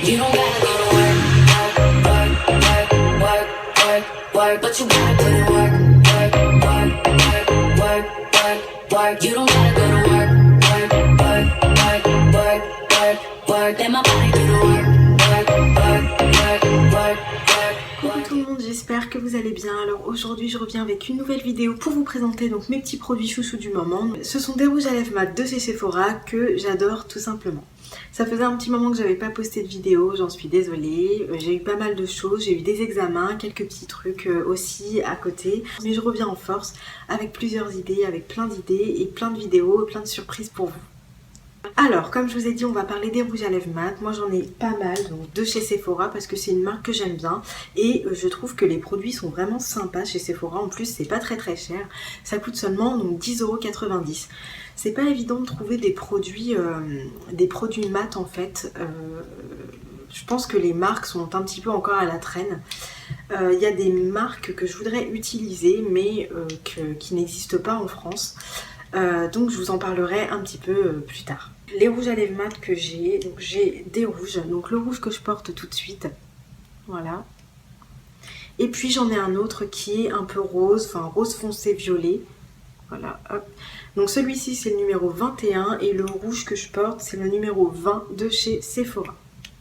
You don't gotta go to work, work, but you gotta put in work, work. You don't gotta go to work, work. Let my body do the work, work. Coucou tout le monde, j'espère que vous allez bien. Alors aujourd'hui je reviens avec une nouvelle vidéo pour vous présenter donc mes petits produits chouchous du moment. Ce sont des rouges à lèvres mat de chez Sephora que j'adore tout simplement. Ça faisait un petit moment que j'avais pas posté de vidéo, j'en suis désolée. J'ai eu pas mal de choses, j'ai eu des examens, quelques petits trucs aussi à côté. Mais je reviens en force avec plusieurs idées, avec plein d'idées et plein de vidéos, plein de surprises pour vous. Alors, comme je vous ai dit, on va parler des rouges à lèvres mat. Moi, j'en ai pas mal, donc de chez Sephora, parce que c'est une marque que j'aime bien. Et je trouve que les produits sont vraiment sympas chez Sephora. En plus, c'est pas très cher. Ça coûte seulement donc 10,90 €. C'est pas évident de trouver des produits mat, en fait. Je pense que les marques sont un petit peu encore à la traîne. Il y a des marques que je voudrais utiliser, mais qui n'existent pas en France. Donc je vous en parlerai un petit peu plus tard. Les rouges à lèvres mat que j'ai, donc j'ai des rouges, donc le rouge que je porte tout de suite, voilà. Et puis j'en ai un autre qui est un peu rose, enfin rose foncé violet, voilà, hop. Donc celui-ci c'est le numéro 21 et le rouge que je porte c'est le numéro 20 de chez Sephora.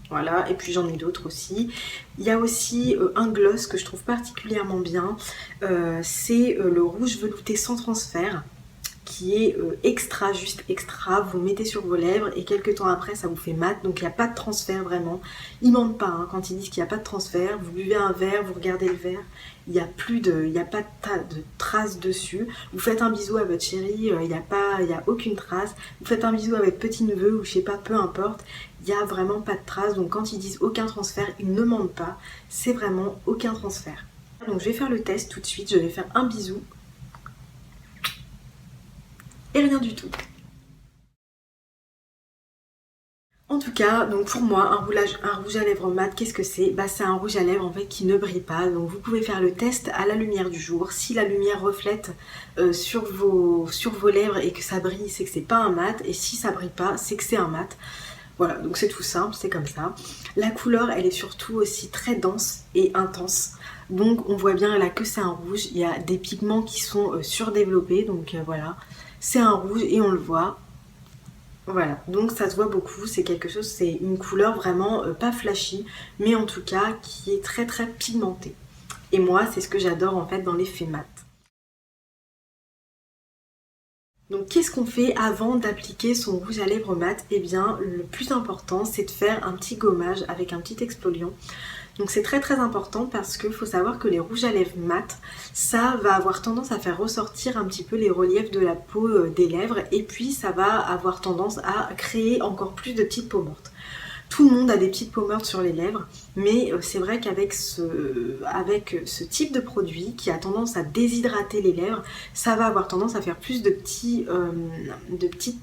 Voilà, et puis j'en ai d'autres aussi. Il y a aussi un gloss que je trouve particulièrement bien, c'est le rouge velouté sans transfert, qui est extra, juste extra. Vous le mettez sur vos lèvres et quelques temps après ça vous fait mat, donc il n'y a pas de transfert vraiment. Ils mentent pas hein, quand ils disent qu'il n'y a pas de transfert. Vous buvez un verre, vous regardez le verre, il n'y a pas de traces dessus. Vous faites un bisou à votre chérie, il n'y a aucune trace. Vous faites un bisou à votre petit neveu ou je sais pas, peu importe, il n'y a vraiment pas de trace. Donc quand ils disent aucun transfert, ils ne mentent pas, c'est vraiment aucun transfert. Donc je vais faire le test tout de suite, je vais faire un bisou. Et rien du tout. En tout cas, donc pour moi, un rouge à lèvres mat, qu'est-ce que c'est? Bah, c'est un rouge à lèvres en fait qui ne brille pas. Donc vous pouvez faire le test à la lumière du jour. Si la lumière reflète sur vos lèvres et que ça brille, c'est que c'est pas un mat. Et si ça brille pas, c'est que c'est un mat. Voilà, donc c'est tout simple, c'est comme ça. La couleur, elle est surtout aussi très dense et intense. Donc on voit bien là que c'est un rouge. Il y a des pigments qui sont surdéveloppés, donc voilà. C'est un rouge et on le voit. Voilà, donc ça se voit beaucoup, c'est quelque chose, c'est une couleur vraiment pas flashy, mais en tout cas qui est très pigmentée. Et moi, c'est ce que j'adore en fait dans l'effet mat. Donc qu'est-ce qu'on fait avant d'appliquer son rouge à lèvres mat? Eh bien, le plus important, c'est de faire un petit gommage avec un petit exfoliant. Donc c'est très important parce qu'il faut savoir que les rouges à lèvres mat, ça va avoir tendance à faire ressortir un petit peu les reliefs de la peau des lèvres et puis ça va avoir tendance à créer encore plus de petites peaux mortes. Tout le monde a des petites peaux mortes sur les lèvres, mais c'est vrai qu'avec ce type de produit qui a tendance à déshydrater les lèvres, ça va avoir tendance à faire plus de petites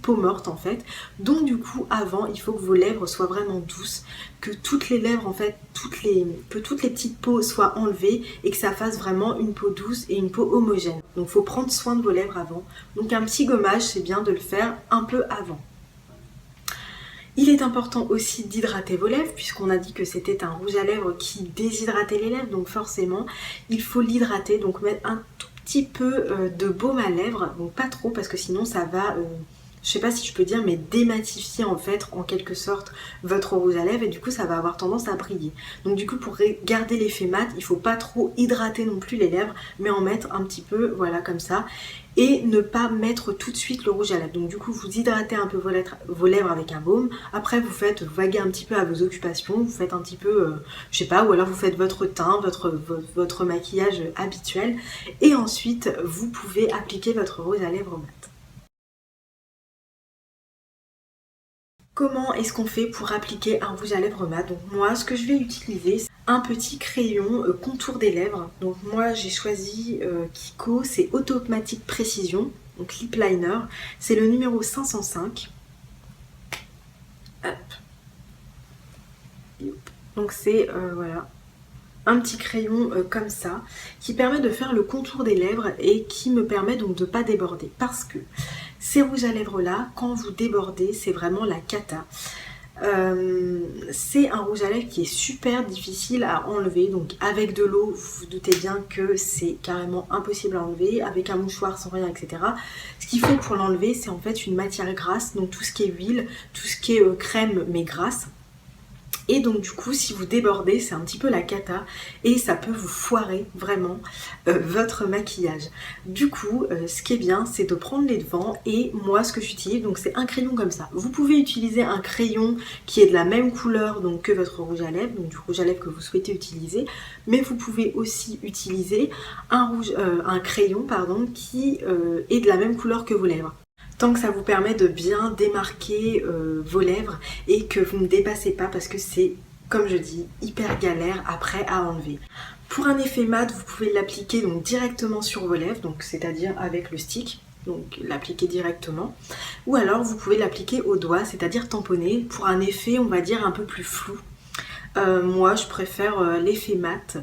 peaux mortes en fait. Donc du coup, avant, il faut que vos lèvres soient vraiment douces, que toutes les lèvres en fait, que toutes les petites peaux soient enlevées et que ça fasse vraiment une peau douce et une peau homogène. Donc il faut prendre soin de vos lèvres avant. Donc un petit gommage, c'est bien de le faire un peu avant. Il est important aussi d'hydrater vos lèvres puisqu'on a dit que c'était un rouge à lèvres qui déshydratait les lèvres, donc forcément il faut l'hydrater, donc mettre un tout petit peu de baume à lèvres, donc pas trop parce que sinon ça va, je sais pas si je peux dire, mais dématifier en fait en quelque sorte votre rouge à lèvres et du coup ça va avoir tendance à briller. Donc du coup pour garder l'effet mat, il faut pas trop hydrater non plus les lèvres, mais en mettre un petit peu, voilà comme ça. Et ne pas mettre tout de suite le rouge à lèvres. Donc du coup vous hydratez un peu vos lèvres avec un baume. Après vous vaguez un petit peu à vos occupations. Vous faites un petit peu, je sais pas, ou alors vous faites votre teint, votre maquillage habituel. Et ensuite vous pouvez appliquer votre rouge à lèvres mat. Comment est-ce qu'on fait pour appliquer un rouge à lèvres mat? Donc moi ce que je vais utiliser c'est un petit crayon contour des lèvres. Donc moi j'ai choisi Kiko, c'est Automatique Précision, donc lip liner, c'est le numéro 505. Hop. Donc c'est voilà, un petit crayon comme ça qui permet de faire le contour des lèvres et qui me permet donc de ne pas déborder parce que ces rouges à lèvres là, quand vous débordez, c'est vraiment la cata. C'est un rouge à lèvres qui est super difficile à enlever, donc avec de l'eau, vous vous doutez bien que c'est carrément impossible à enlever, avec un mouchoir sans rien, etc. Ce qu'il faut pour l'enlever, c'est en fait une matière grasse, donc tout ce qui est huile, tout ce qui est crème mais grasse. Et donc du coup, si vous débordez, c'est un petit peu la cata et ça peut vous foirer vraiment votre maquillage. Du coup, ce qui est bien, c'est de prendre les devants et moi, ce que j'utilise, donc c'est un crayon comme ça. Vous pouvez utiliser un crayon qui est de la même couleur donc, que votre rouge à lèvres, donc du rouge à lèvres que vous souhaitez utiliser, mais vous pouvez aussi utiliser un crayon qui est de la même couleur que vos lèvres. Tant que ça vous permet de bien démarquer vos lèvres et que vous ne dépassez pas parce que c'est, comme je dis, hyper galère après à enlever. Pour un effet mat, vous pouvez l'appliquer donc directement sur vos lèvres, donc c'est-à-dire avec le stick, donc l'appliquer directement. Ou alors vous pouvez l'appliquer au doigt, c'est-à-dire tamponner, pour un effet on va dire un peu plus flou. Moi je préfère l'effet mat,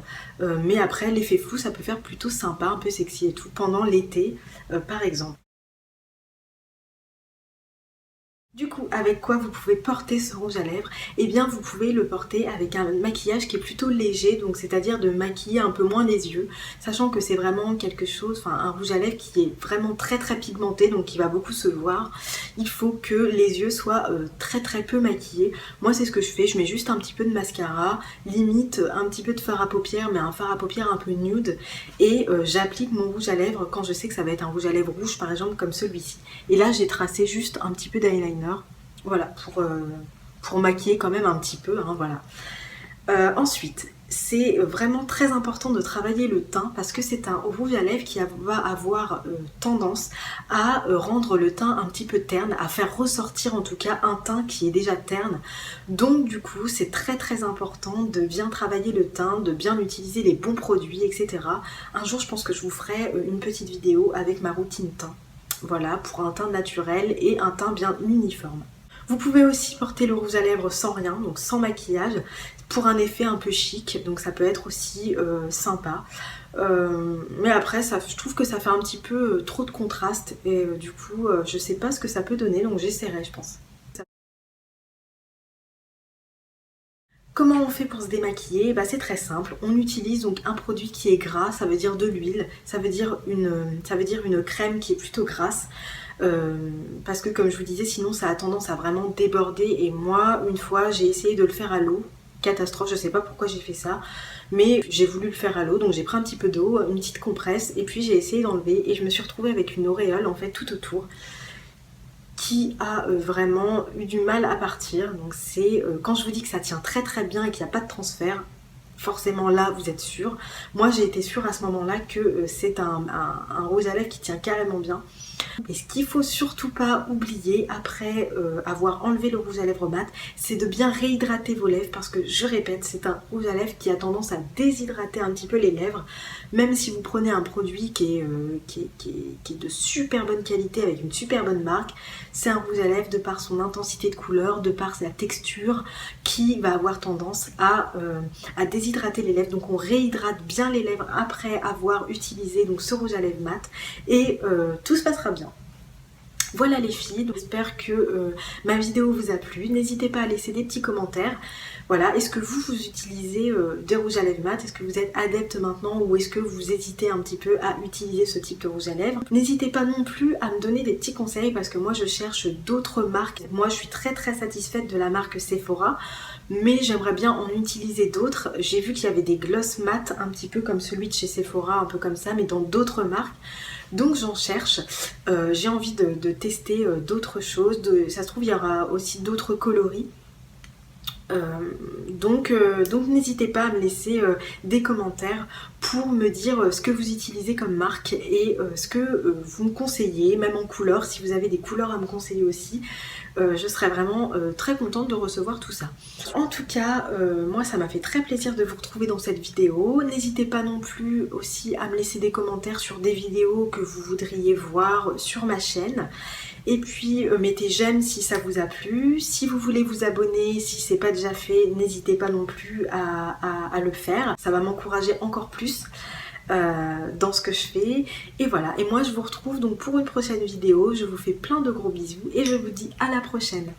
mais après l'effet flou ça peut faire plutôt sympa, un peu sexy et tout, pendant l'été par exemple. Du coup, avec quoi vous pouvez porter ce rouge à lèvres? Eh bien, vous pouvez le porter avec un maquillage qui est plutôt léger, donc c'est-à-dire de maquiller un peu moins les yeux, sachant que c'est vraiment quelque chose, enfin un rouge à lèvres qui est vraiment très pigmenté, donc qui va beaucoup se voir. Il faut que les yeux soient très peu maquillés. Moi, c'est ce que je fais, je mets juste un petit peu de mascara, limite un petit peu de fard à paupières, mais un fard à paupières un peu nude, et j'applique mon rouge à lèvres quand je sais que ça va être un rouge à lèvres rouge, par exemple, comme celui-ci. Et là, j'ai tracé juste un petit peu d'eyeliner. Voilà, pour maquiller quand même un petit peu, hein, voilà. Ensuite, c'est vraiment très important de travailler le teint parce que c'est un rouge à lèvres qui va avoir tendance à rendre le teint un petit peu terne, à faire ressortir en tout cas un teint qui est déjà terne. Donc du coup, c'est très important de bien travailler le teint, de bien utiliser les bons produits, etc. Un jour, je pense que je vous ferai une petite vidéo avec ma routine teint. Voilà, pour un teint naturel et un teint bien uniforme. Vous pouvez aussi porter le rouge à lèvres sans rien, donc sans maquillage, pour un effet un peu chic, donc ça peut être aussi sympa. Mais après, je trouve que ça fait un petit peu trop de contraste et du coup, je sais pas ce que ça peut donner, donc j'essaierai, je pense. Comment on fait pour se démaquiller? Bah, c'est très simple, on utilise donc un produit qui est gras, ça veut dire de l'huile, ça veut dire une crème qui est plutôt grasse, parce que comme je vous disais, sinon ça a tendance à vraiment déborder et moi, une fois, j'ai essayé de le faire à l'eau, catastrophe, je sais pas pourquoi j'ai fait ça, mais j'ai voulu le faire à l'eau, donc j'ai pris un petit peu d'eau, une petite compresse, et puis j'ai essayé d'enlever et je me suis retrouvée avec une auréole en fait tout autour, qui a vraiment eu du mal à partir. Donc c'est quand je vous dis que ça tient très bien et qu'il n'y a pas de transfert, forcément là vous êtes sûr. Moi j'ai été sûre à ce moment là que c'est un rouge à lèvres qui tient carrément bien. Et ce qu'il faut surtout pas oublier après avoir enlevé le rouge à lèvres mat, c'est de bien réhydrater vos lèvres parce que je répète, c'est un rouge à lèvres qui a tendance à déshydrater un petit peu les lèvres. Même si vous prenez un produit qui est de super bonne qualité avec une super bonne marque, c'est un rouge à lèvres de par son intensité de couleur, de par sa texture qui va avoir tendance à déshydrater les lèvres. Donc on réhydrate bien les lèvres après avoir utilisé donc ce rouge à lèvres mat et tout se passera bien. Voilà les filles, j'espère que ma vidéo vous a plu. N'hésitez pas à laisser des petits commentaires. Voilà, est-ce que vous utilisez des rouges à lèvres mat? Est-ce que vous êtes adepte maintenant ou est-ce que vous hésitez un petit peu à utiliser ce type de rouge à lèvres? N'hésitez pas non plus à me donner des petits conseils parce que moi je cherche d'autres marques. Moi je suis très satisfaite de la marque Sephora, mais j'aimerais bien en utiliser d'autres. J'ai vu qu'il y avait des gloss mat un petit peu comme celui de chez Sephora, un peu comme ça, mais dans d'autres marques. Donc j'en cherche, j'ai envie de tester d'autres choses, ça se trouve il y aura aussi d'autres coloris. Donc n'hésitez pas à me laisser des commentaires pour me dire ce que vous utilisez comme marque et ce que vous me conseillez, même en couleur, si vous avez des couleurs à me conseiller aussi. Je serais vraiment très contente de recevoir tout ça. En tout cas, moi ça m'a fait très plaisir de vous retrouver dans cette vidéo. N'hésitez pas non plus aussi à me laisser des commentaires sur des vidéos que vous voudriez voir sur ma chaîne. Et puis mettez j'aime si ça vous a plu. Si vous voulez vous abonner, si c'est pas déjà fait, n'hésitez pas non plus à le faire. Ça va m'encourager encore plus dans ce que je fais. Et voilà, et moi je vous retrouve donc pour une prochaine vidéo. Je vous fais plein de gros bisous et je vous dis à la prochaine.